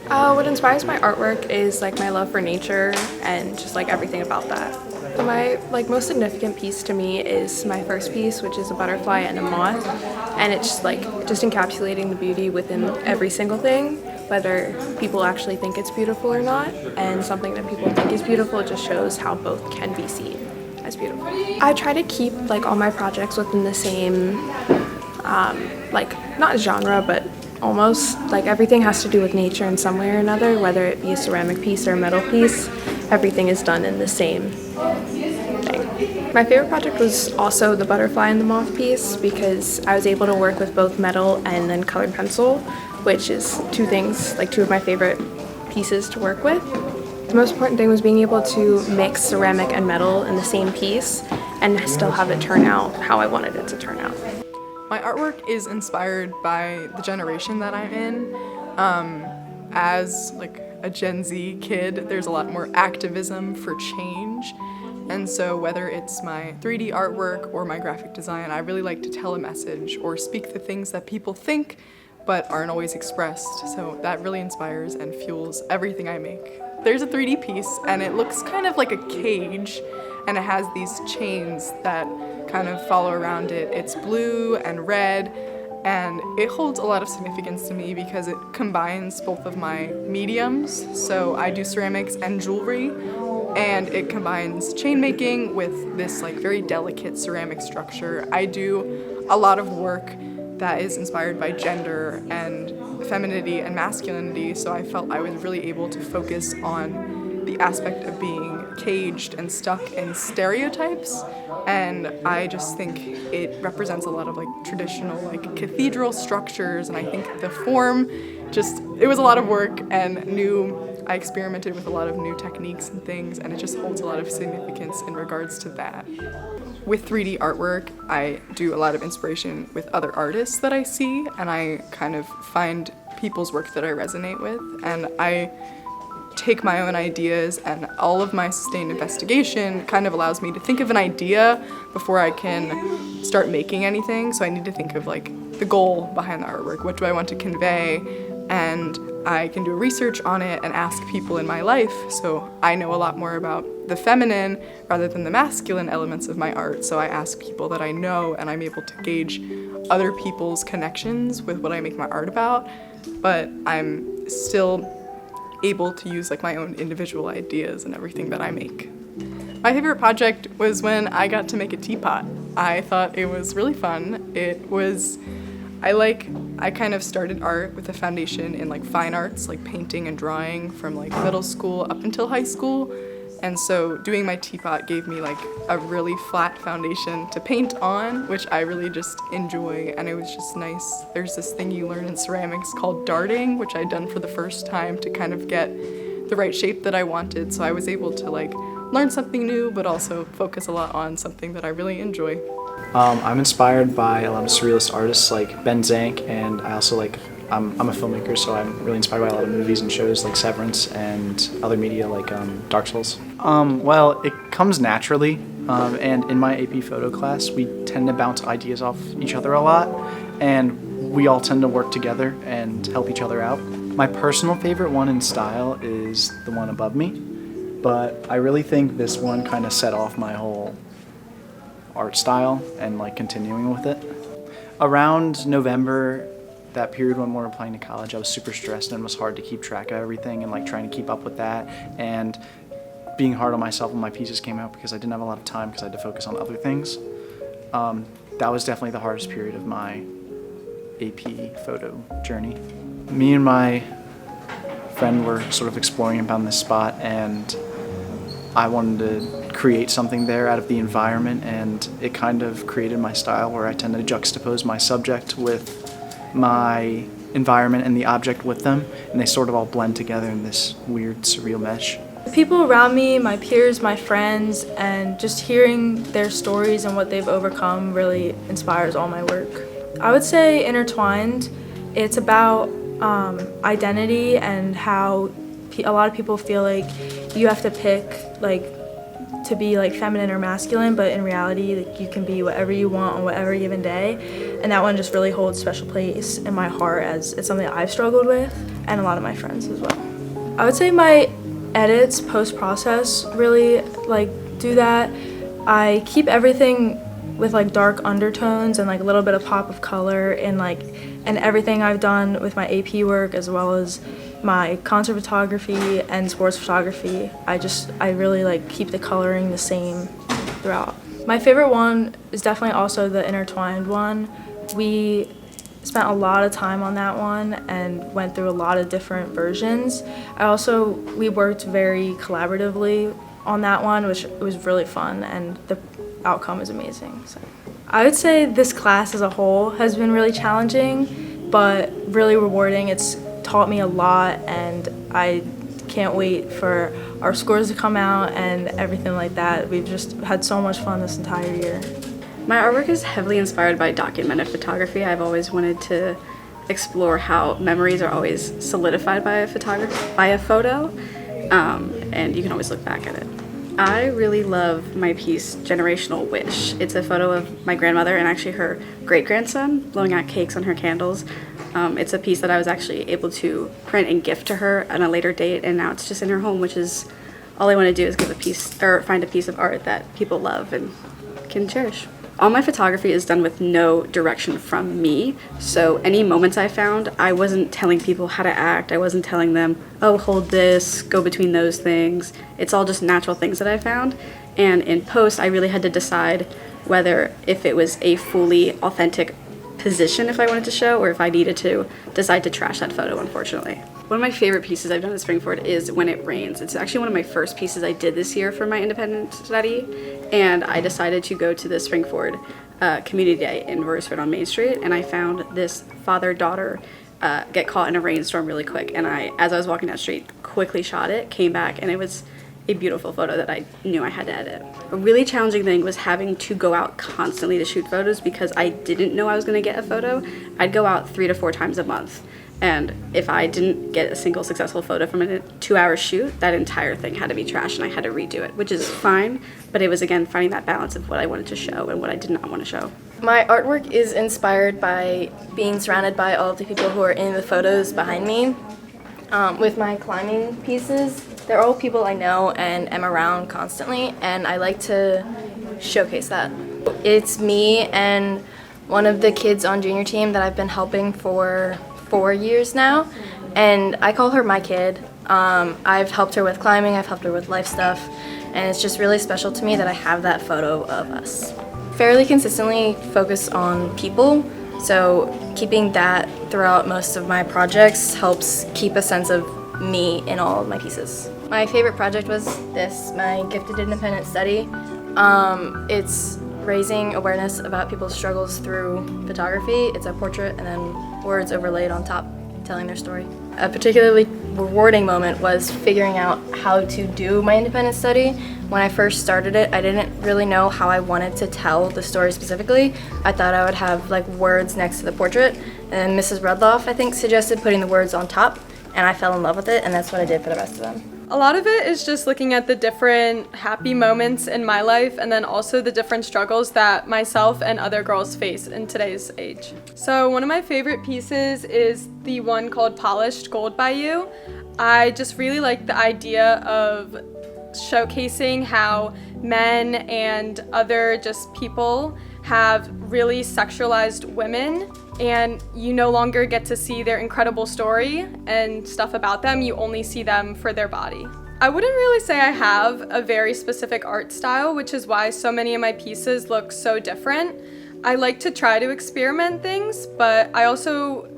What inspires my artwork is like my love for nature and just like everything about that. So my most significant piece to me is my first piece, which is a butterfly and a moth, and it's just encapsulating the beauty within every single thing, whether people actually think it's beautiful or not, and something that people think is beautiful just shows how both can be seen as beautiful. I try to keep all my projects within the same not genre, but almost everything has to do with nature in some way or another, whether it be a ceramic piece or a metal piece. Everything is done in the same thing. My favorite project was also the butterfly and the moth piece because I was able to work with both metal and then colored pencil, which is two of my favorite pieces to work with. The most important thing was being able to mix ceramic and metal in the same piece and still have it turn out how I wanted it to turn out. My artwork is inspired by the generation that I'm in. As a Gen Z kid, there's a lot more activism for change. And so whether it's my 3D artwork or my graphic design, I really like to tell a message or speak the things that people think but aren't always expressed. So that really inspires and fuels everything I make. There's a 3D piece and it looks kind of like a cage, and it has these chains that kind of follow around it. It's blue and red, and it holds a lot of significance to me because it combines both of my mediums. So I do ceramics and jewelry, and it combines chain making with this very delicate ceramic structure. I do a lot of work that is inspired by gender and femininity and masculinity, so I felt I was really able to focus on the aspect of being caged and stuck in stereotypes, and I just think it represents a lot of traditional cathedral structures, and I think the form it was a lot of work and I experimented with a lot of new techniques and things, and it just holds a lot of significance in regards to that. With 3D artwork, I do a lot of inspiration with other artists that I see, and I kind of find people's work that I resonate with, and I take my own ideas, and all of my sustained investigation kind of allows me to think of an idea before I can start making anything. So I need to think of the goal behind the artwork. What do I want to convey? And I can do research on it and ask people in my life, so I know a lot more about the feminine rather than the masculine elements of my art. So I ask people that I know, and I'm able to gauge other people's connections with what I make my art about, but I'm still able to use my own individual ideas and everything that I make. My favorite project was when I got to make a teapot. I thought it was really fun. I kind of started art with a foundation in fine arts, painting and drawing from middle school up until high school. And so doing my teapot gave me a really flat foundation to paint on, which I really just enjoy, and it was just nice. There's this thing you learn in ceramics called darting, which I'd done for the first time to kind of get the right shape that I wanted. So I was able to learn something new, but also focus a lot on something that I really enjoy. I'm inspired by a lot of surrealist artists like Ben Zank, and I also I'm a filmmaker, so I'm really inspired by a lot of movies and shows like Severance and other media like Dark Souls. Well, it comes naturally, and in my AP photo class, we tend to bounce ideas off each other a lot, and we all tend to work together and help each other out. My personal favorite one in style is the one above me, but I really think this one kind of set off my whole art style and continuing with it. Around November, that period when we were applying to college, I was super stressed and it was hard to keep track of everything and trying to keep up with that, and being hard on myself when my pieces came out because I didn't have a lot of time because I had to focus on other things. That was definitely the hardest period of my AP photo journey. Me and my friend were sort of exploring and found this spot, and I wanted to create something there out of the environment, and it kind of created my style where I tend to juxtapose my subject with my environment and the object with them, and they sort of all blend together in this weird surreal mesh. The people around me, my peers, my friends, and just hearing their stories and what they've overcome really inspires all my work. I would say Intertwined, it's about identity and how a lot of people feel like you have to pick to be like feminine or masculine, but in reality, like, you can be whatever you want on whatever given day. And that one just really holds a special place in my heart, as it's something I've struggled with, and a lot of my friends as well. I would say my edits post-process really like do that. I keep everything with like dark undertones and like a little bit of pop of color in like and everything I've done with my AP work, as well as my concert photography and sports photography. I really like keep the coloring the same throughout. My favorite one is definitely also the intertwined one. We spent a lot of time on that one and went through a lot of different versions. We worked very collaboratively on that one, which was really fun, and the outcome is amazing. So I would say this class as a whole has been really challenging, but really rewarding. It's taught me a lot, and I can't wait for our scores to come out and everything like that. We've just had so much fun this entire year. My artwork is heavily inspired by documented photography. I've always wanted to explore how memories are always solidified by a photo, and you can always look back at it. I really love my piece, Generational Wish. It's a photo of my grandmother and actually her great-grandson blowing out cakes on her candles. It's a piece that I was actually able to print and gift to her at a later date, and now it's just in her home, which is all I want to do is find a piece of art that people love and can cherish. All my photography is done with no direction from me, so any moments I found, I wasn't telling people how to act. I wasn't telling them, oh, hold this, go between those things. It's all just natural things that I found, and in post, I really had to decide whether if it was a fully authentic position if I wanted to show, or if I needed to decide to trash that photo, unfortunately. One of my favorite pieces I've done at Springford is When It Rains. It's actually one of my first pieces I did this year for my independent study, and I decided to go to the Springford Community Day in Royersford on Main Street, and I found this father-daughter get caught in a rainstorm really quick, and as I was walking down the street, quickly shot it, came back, and it was a beautiful photo that I knew I had to edit. A really challenging thing was having to go out constantly to shoot photos because I didn't know I was gonna get a photo. I'd go out 3 to 4 times a month. And if I didn't get a single successful photo from a 2-hour shoot, that entire thing had to be trashed and I had to redo it, which is fine, but it was again finding that balance of what I wanted to show and what I did not want to show. My artwork is inspired by being surrounded by all of the people who are in the photos behind me. With my climbing pieces, they're all people I know and am around constantly, and I like to showcase that. It's me and one of the kids on junior team that I've been helping for 4 years now, and I call her my kid. I've helped her with climbing, I've helped her with life stuff, and it's just really special to me that I have that photo of us. Fairly consistently focus on people, so keeping that throughout most of my projects helps keep a sense of me in all of my pieces. My favorite project was this, my gifted independent study. It's raising awareness about people's struggles through photography. It's a portrait and then words overlaid on top telling their story. A particularly rewarding moment was figuring out how to do my independent study. When I first started it, I didn't really know how I wanted to tell the story specifically. I thought I would have like words next to the portrait, and Mrs. Rudloff, I think, suggested putting the words on top, and I fell in love with it, and that's what I did for the rest of them. A lot of it is just looking at the different happy moments in my life and then also the different struggles that myself and other girls face in today's age. So one of my favorite pieces is the one called Polished Gold by You. I just really like the idea of showcasing how men and other just people have really sexualized women, and you no longer get to see their incredible story and stuff about them. You only see them for their body. I wouldn't really say I have a very specific art style, which is why so many of my pieces look so different. I like to try to experiment things, but I also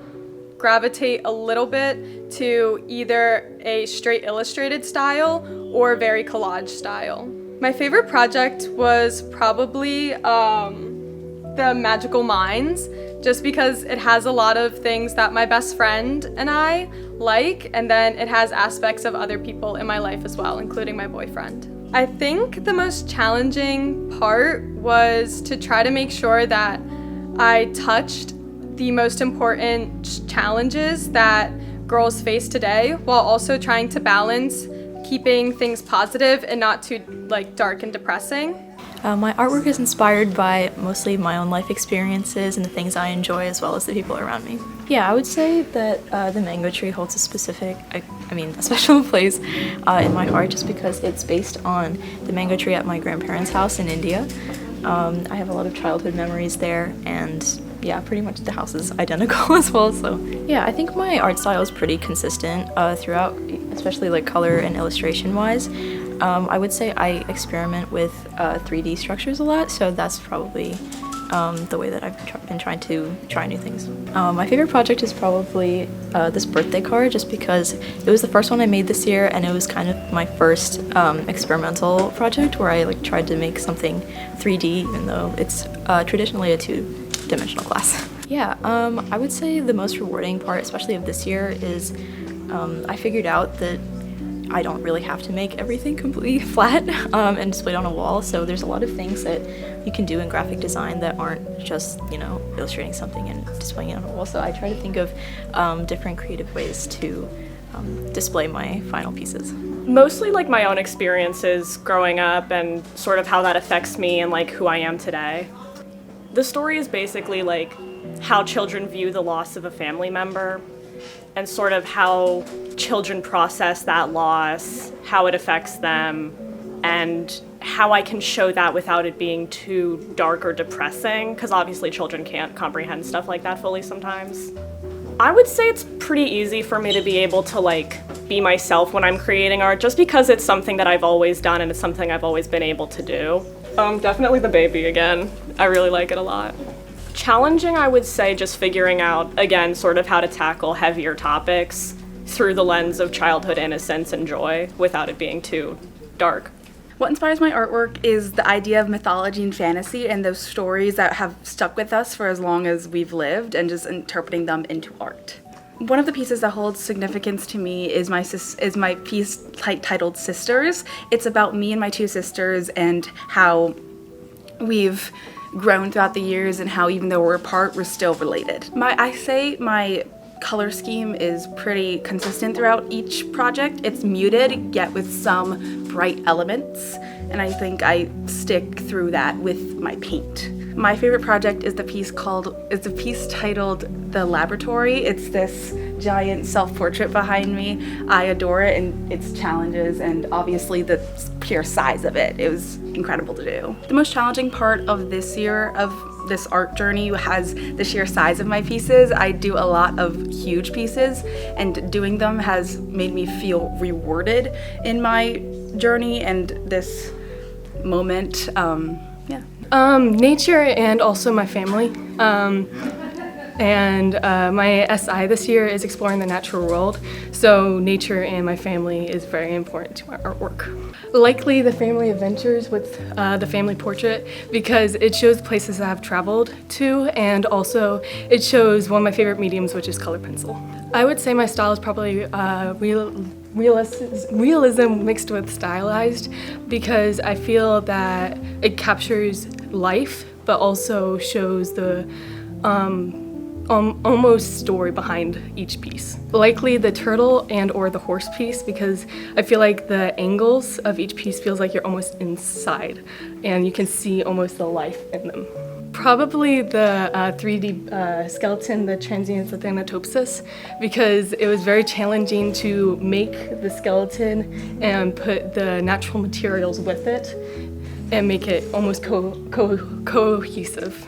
gravitate a little bit to either a straight illustrated style or very collage style. My favorite project was probably the Magical Minds, just because it has a lot of things that my best friend and I like, and then it has aspects of other people in my life as well, including my boyfriend. I think the most challenging part was to try to make sure that I touched the most important challenges that girls face today, while also trying to balance keeping things positive and not too like dark and depressing. My artwork is inspired by mostly my own life experiences and the things I enjoy, as well as the people around me. Yeah, I would say that the mango tree holds a specific, a special place in my heart, just because it's based on the mango tree at my grandparents' house in India. I have a lot of childhood memories there, and yeah, pretty much the house is identical as well. So yeah, I think my art style is pretty consistent throughout, especially like color and illustration wise. I would say I experiment with 3D structures a lot, so that's probably the way that I've been trying to try new things. My favorite project is probably this birthday card, just because it was the first one I made this year, and it was kind of my first experimental project where I like tried to make something 3D, even though it's traditionally a two-dimensional class. Yeah, I would say the most rewarding part, especially of this year, is I figured out that I don't really have to make everything completely flat and displayed on a wall. So there's a lot of things that you can do in graphic design that aren't just, illustrating something and displaying it on a wall. So I try to think of different creative ways to display my final pieces. Mostly like my own experiences growing up and sort of how that affects me and like who I am today. The story is basically like how children view the loss of a family member and sort of how children process that loss, how it affects them, and how I can show that without it being too dark or depressing, because obviously children can't comprehend stuff like that fully sometimes. I would say it's pretty easy for me to be able to like be myself when I'm creating art, just because it's something that I've always done and it's something I've always been able to do. Definitely the baby again. I really like it a lot. Challenging, I would say, just figuring out, again, sort of how to tackle heavier topics through the lens of childhood innocence and joy without it being too dark. What inspires my artwork is the idea of mythology and fantasy and those stories that have stuck with us for as long as we've lived, and just interpreting them into art. One of the pieces that holds significance to me is my piece titled Sisters. It's about me and my two sisters and how we've grown throughout the years and how even though we're apart, we're still related. My color scheme is pretty consistent throughout each project. It's muted, yet with some bright elements, and I think I stick through that with my paint. My favorite project is the piece titled The Laboratory. It's this giant self-portrait behind me. I adore it and its challenges, and obviously the pure size of it. It was incredible to do. The most challenging part of this year of this art journey has the sheer size of my pieces. I do a lot of huge pieces, and doing them has made me feel rewarded in my journey and this moment. Nature and also my family. My SI this year is exploring the natural world, so nature and my family is very important to my artwork. Likely the family adventures with the family portrait, because it shows places that I've traveled to, and also it shows one of my favorite mediums, which is color pencil. I would say my style is probably realism mixed with stylized, because I feel that it captures life but also shows the almost story behind each piece. Likely the turtle and or the horse piece, because I feel like the angles of each piece feels like you're almost inside and you can see almost the life in them. Probably the 3D skeleton, the Transiens Thanatopsis, because it was very challenging to make the skeleton and put the natural materials with it and make it almost cohesive.